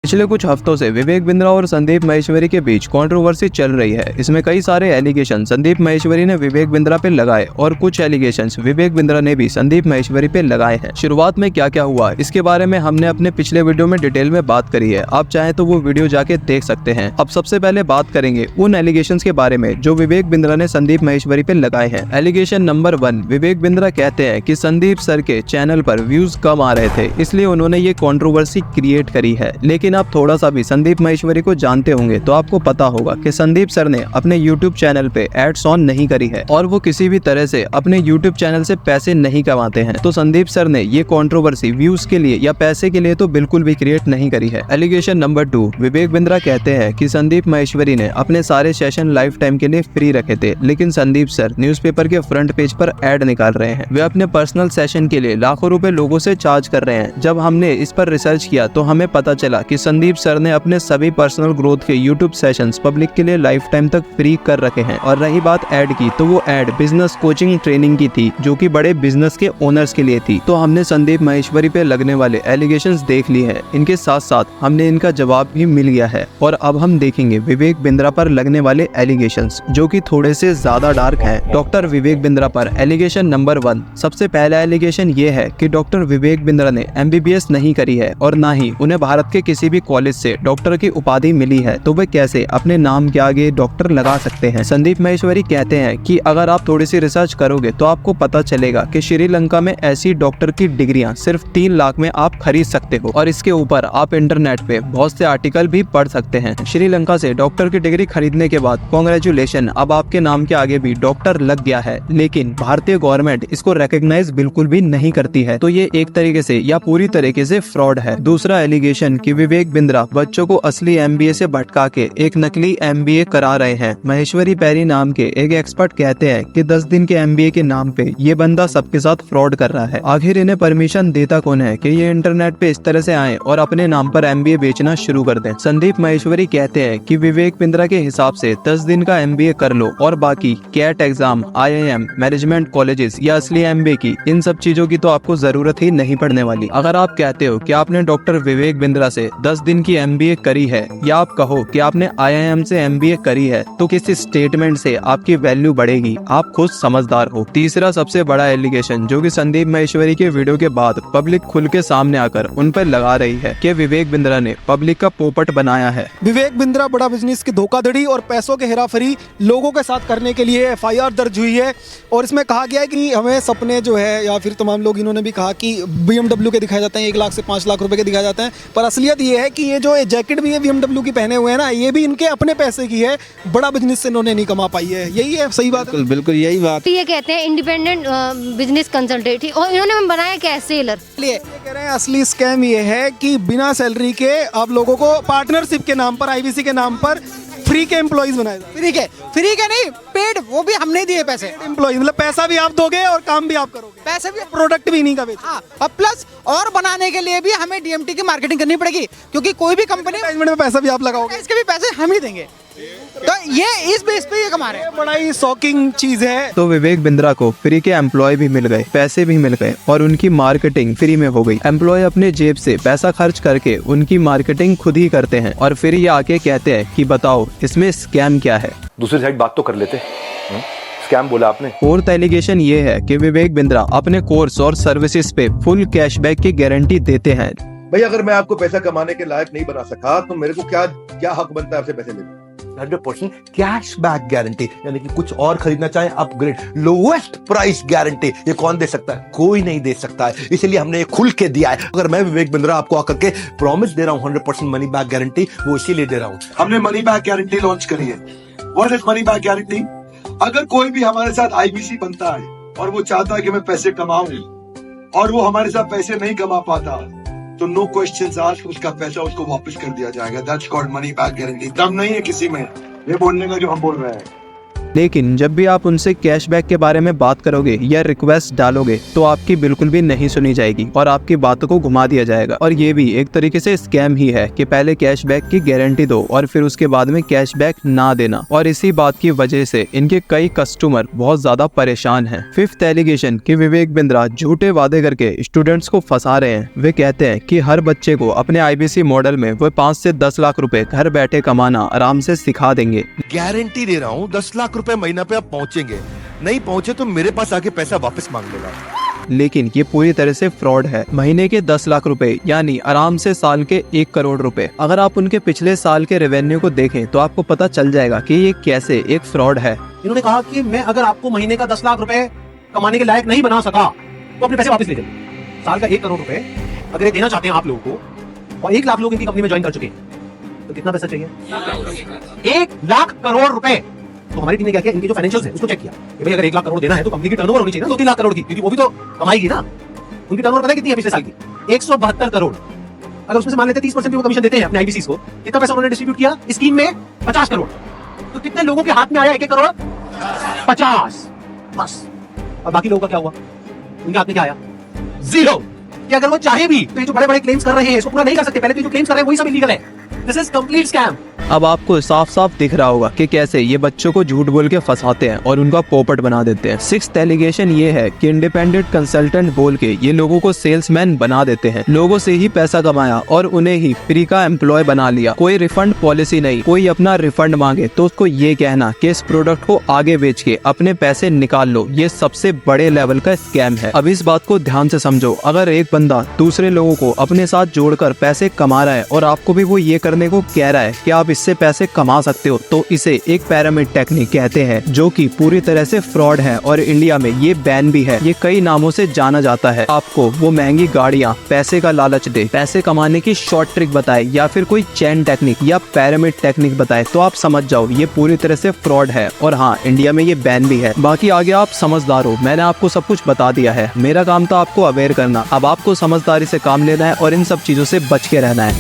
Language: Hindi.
पिछले कुछ हफ्तों से विवेक बिंद्रा और संदीप माहेश्वरी के बीच कंट्रोवर्सी चल रही है। इसमें कई सारे एलिगेशन संदीप माहेश्वरी ने विवेक बिंद्रा पे लगाए और कुछ एलिगेशंस विवेक बिंद्रा ने भी संदीप माहेश्वरी पे लगाए हैं। शुरुआत में क्या क्या हुआ इसके बारे में हमने अपने पिछले वीडियो में डिटेल में बात करी है, आप चाहे तो वो वीडियो जाके देख सकते हैं। अब सबसे पहले बात करेंगे उन एलिगेशन के बारे में जो विवेक बिंद्रा ने संदीप माहेश्वरी पे लगाए हैं। एलिगेशन नंबर 1, विवेक बिंद्रा कहते हैं कि संदीप सर के चैनल पर व्यूज कम आ रहे थे, इसलिए उन्होंने ये कंट्रोवर्सी क्रिएट करी है। लेकिन आप थोड़ा सा भी संदीप माहेश्वरी को जानते होंगे तो आपको पता होगा कि संदीप सर ने अपने YouTube चैनल पे एड्स ऑन नहीं करी है और वो किसी भी तरह से अपने YouTube चैनल से पैसे नहीं कमाते हैं। तो संदीप सर ने ये कंट्रोवर्सी व्यूज के लिए या पैसे के लिए तो बिल्कुल भी क्रिएट नहीं करी है। एलिगेशन नंबर 2, विवेक बिंद्रा कहते हैं कि संदीप माहेश्वरी ने अपने सारे सेशन लाइफ टाइम के लिए फ्री रखे थे, लेकिन संदीप सर न्यूज़पेपर के फ्रंट पेज पर एड निकाल रहे हैं। वे अपने पर्सनल सेशन के लिए लाखों रुपए लोगों से चार्ज कर रहे हैं। जब हमने इस पर रिसर्च किया तो हमें पता चला कि संदीप सर ने अपने सभी पर्सनल ग्रोथ के YouTube सेशंस पब्लिक के लिए लाइफ टाइम तक फ्री कर रखे हैं। और रही बात ऐड की, तो वो ऐड बिजनेस कोचिंग ट्रेनिंग की थी जो कि बड़े बिजनेस के ओनर्स के लिए थी। तो हमने संदीप माहेश्वरी पे लगने वाले एलिगेशंस देख लिए हैं, इनके साथ साथ हमने इनका जवाब भी मिल गया है। और अब हम देखेंगे विवेक बिंद्रा पर लगने वाले एलिगेशंस जो कि थोड़े से ज्यादा डार्क हैं। डॉक्टर विवेक बिंद्रा पर एलिगेशन नंबर 1, सबसे पहला एलिगेशन ये है कि डॉक्टर विवेक बिंद्रा ने MBBS नहीं करी है और ना ही उन्हें भारत के किसी भी कॉलेज से डॉक्टर की उपाधि मिली है, तो वे कैसे अपने नाम के आगे डॉक्टर लगा सकते हैं। संदीप माहेश्वरी कहते हैं कि अगर आप थोड़ी सी रिसर्च करोगे तो आपको पता चलेगा कि श्रीलंका में ऐसी डॉक्टर की डिग्रियां सिर्फ 3 लाख में आप खरीद सकते हो और इसके ऊपर आप इंटरनेट पे बहुत से आर्टिकल भी पढ़ सकते हैं। श्रीलंका से डॉक्टर की डिग्री खरीदने के बाद कांग्रेचुलेशन, अब आपके नाम के आगे भी डॉक्टर लग गया है, लेकिन भारतीय गवर्नमेंट इसको रिकॉग्नाइज बिल्कुल भी नहीं करती है। तो ये एक तरीके से या पूरी तरीके से फ्रॉड है। दूसरा एलिगेशन कि विवेक बिंद्रा बच्चों को असली MBA से भटका के एक नकली MBA करा रहे हैं। महेश्वरी पैरी नाम के एक एक्सपर्ट कहते हैं कि 10 दिन के MBA के नाम पे ये बंदा सबके साथ फ्रॉड कर रहा है। आखिर इन्हें परमिशन देता कौन है कि ये इंटरनेट पे इस तरह से आए और अपने नाम पर MBA बेचना शुरू कर दें। संदीप माहेश्वरी कहते हैं कि विवेक बिंद्रा के हिसाब से 10 दिन का MBA कर लो और बाकी CAT exam, IIM, management colleges या असली MBA की, इन सब चीजों की तो आपको जरूरत ही नहीं पड़ने वाली। अगर आप कहते हो कि आपने डॉक्टर विवेक बिंद्रा से 10 दिन की MBA करी है या आप कहो कि आपने IIM से MBA करी है, तो किसी स्टेटमेंट से आपकी वैल्यू बढ़ेगी, आप खुद समझदार हो। तीसरा सबसे बड़ा एलिगेशन जो कि संदीप माहेश्वरी के वीडियो के बाद पब्लिक खुल के सामने आकर उन पर लगा रही है कि विवेक बिंद्रा ने पब्लिक का पोपट बनाया है। विवेक बिंद्रा बड़ा बिजनेस की धोखाधड़ी और पैसों के हेराफेरी लोगों के साथ करने के लिए FIR दर्ज हुई है और इसमें कहा गया है कि हमें सपने जो है या फिर तमाम लोग इन्होंने भी कहा कि BMW के दिखाए जाते हैं, 1 लाख से 5 लाख रुपए के दिखाए जाते हैं, पर असलियत ये है कि ये जो जैकेट भी है BMW की पहने हुए है ना, ये भी इनके अपने पैसे की है, बड़ा बिजनेस से इन्होंने नहीं कमा पाई है। यही है सही बात? बिल्कुल यही बात। ये कहते हैं इंडिपेंडेंट बिजनेस कंसल्टेंट और इन्होंने बनाया क्या सेलर। ये कह रहे हैं असली स्कैम ये है कि बिना सैलरी के आप लोगों को पार्टनरशिप के नाम पर, IBC के नाम पर फ्री के एम्प्लॉइज बनाए। फ्री के नहीं, पेड, वो भी हमने दिए पैसे। एम्प्लॉइज मतलब पैसा भी आप दोगे और काम भी आप करोगे, पैसे भी, प्रोडक्ट भी नहीं का बेचो। हाँ, और प्लस और बनाने के लिए भी हमें DMT की मार्केटिंग करनी पड़ेगी, क्योंकि कोई भी कंपनी में पैसा भी आप लगाओगे, इसके भी पैसे हम ही देंगे। तो ये इस बेस पे ये कमा रहे हैं। बड़ा ही शॉकिंग चीज है। तो विवेक बिंद्रा को फ्री के एम्प्लॉय भी मिल गए, पैसे भी मिल गए और उनकी मार्केटिंग फ्री में हो गई। एम्प्लॉय अपने जेब से पैसा खर्च करके उनकी मार्केटिंग खुद ही करते हैं और फिर ये आके कहते हैं कि बताओ इसमें स्कैम क्या है। दूसरी साइड बात तो कर लेते, स्कैम बोला आपने। फोर्थ एलिगेशन ये है कि विवेक बिंद्रा अपने कोर्स और सर्विसेज पे फुल कैशबैक की गारंटी देते हैं। भाई अगर मैं आपको पैसा कमाने के लायक नहीं बना सका तो मेरे को क्या हक बनता है आपसे पैसे लेने? 100% कैशबैक गारंटी, यानी कि कुछ और खरीदना चाहे अपग्रेड, लोवेस्ट प्राइस गारंटी, ये कौन दे सकता है? कोई नहीं दे सकता है, इसलिए हमने ये खुल के दिया है। अगर मैं विवेक बिंद्रा आपको आकर के प्रॉमिस दे रहा हूँ 100% मनी बैक गारंटी, वो इसीलिए दे रहा हूँ। हमने मनी बैक गारंटी लॉन्च करी है। What is money back guarantee? अगर कोई भी हमारे साथ IBC बनता है और वो चाहता है कि मैं पैसे कमाऊं और वो हमारे साथ पैसे नहीं कमा पाता, तो नो क्वेश्चंस आस्क्ड, उसका पैसा उसको वापस कर दिया जाएगा। That's called money back guarantee. दम नहीं है किसी में ये बोलने का जो हम बोल रहे हैं। लेकिन जब भी आप उनसे कैशबैक के बारे में बात करोगे या रिक्वेस्ट डालोगे तो आपकी बिल्कुल भी नहीं सुनी जाएगी और आपकी बातों को घुमा दिया जाएगा। और ये भी एक तरीके से स्कैम ही है कि पहले कैशबैक की गारंटी दो और फिर उसके बाद में कैशबैक ना देना। और इसी बात की वजह से इनके कई कस्टमर बहुत ज्यादा परेशान हैं। फिफ्थ एलिगेशन कि विवेक बिंद्रा झूठे वादे करके स्टूडेंट्स को फंसा रहे हैं। वे कहते हैं कि हर बच्चे को अपने IBC मॉडल में वो 5 से 10 लाख रुपए घर बैठे कमाना आराम से सिखा देंगे। गारंटी दे रहा हूँ 10 लाख रुपए महीना पे आप पहुंचेंगे, नहीं पहुंचे तो मेरे पास आके पैसा वापस मांग लेना। लेकिन ये पूरी तरह से फ्रॉड है। महीने के 10 लाख रुपए यानी आराम से साल के 1 करोड़ रुपए। अगर आप उनके पिछले साल के रेवेन्यू को देखें तो आपको पता चल जाएगा कि ये कैसे एक फ्रॉड है। इन्होंने कहा कि मैं अगर आपको महीने का 10 लाख रुपए कमाने के लायक नहीं बना सका तो अपने पैसे वापस ले जाइए। साल का 1 करोड़ रुपए अगर ये देना चाहते हैं आप लोगों को और 1 लाख लोग इनकी कंपनी में ज्वाइन कर चुके हैं तो कितना पैसा चाहिए? 1 लाख करोड़ रुपए। तो हमारी टीम ने क्या किया, इनके जो फाइनेंशियल्स है उसको चेक किया कि भाई अगर 1 लाख करोड़ देना है तो कंपनी की टर्नओवर होनी चाहिए ना 2-3 लाख करोड़ की, क्योंकि वो भी तो कमाएगी ना। उनकी टर्नओवर पता है कितनी है पिछले साल की? 172 करोड़। अगर उसमें से मान लेते 30% भी वो कमीशन देते हैं अपने IBCs को, कितना पैसा उन्होंने डिस्ट्रीब्यूट किया स्कीम में? 50 करोड़। तो कितने लोगों के हाथ में आया 1 करोड़? 50 बस। और बाकी लोगों का क्या हुआ? उनके हाथ में क्या आया? 0। कि अगर वो चाहे भी तो ये जो बड़े बड़े क्लेम्स कर रहे हैं इसको पूरा नहीं कर सकते। पहले तो जो क्लेम्स कर रहे हैं वही सब इलीगल है। This is complete scam. अब आपको साफ साफ दिख रहा होगा कि कैसे ये बच्चों को झूठ बोल के फंसाते हैं और उनका पोपट बना देते हैं। सिक्स्थ एलिगेशन ये है कि इंडिपेंडेंट कंसल्टेंट बोल के ये लोगों को सेल्समैन बना देते हैं। लोगों से ही पैसा कमाया और उन्हें ही फ्री का एम्प्लॉय बना लिया। कोई रिफंड पॉलिसी नहीं। कोई अपना रिफंड मांगे तो उसको ये कहना कि इस प्रोडक्ट को आगे बेच के अपने पैसे निकाल लो। ये सबसे बड़े लेवल का स्कैम है। अब इस बात को ध्यान से समझो। अगर एक बंदा दूसरे लोगों को अपने साथ जोड़कर पैसे कमा रहा है और आपको भी वो ये करने को कह रहा है कि आप इससे पैसे कमा सकते हो, तो इसे एक पिरामिड टेक्निक कहते हैं, जो कि पूरी तरह से फ्रॉड है और इंडिया में ये बैन भी है। ये कई नामों से जाना जाता है। आपको वो महंगी गाड़ियाँ, पैसे का लालच दे, पैसे कमाने की शॉर्ट ट्रिक बताए या फिर कोई चैन टेक्निक या पिरामिड टेक्निक बताए तो आप समझ जाओ ये पूरी तरह से फ्रॉड है। और हाँ, इंडिया में ये बैन भी है। बाकी आगे आप समझदार हो, मैंने आपको सब कुछ बता दिया है। मेरा काम था आपको अवेयर करना। अब आपको समझदारी से काम लेना है और इन सब चीजों से बच के रहना है।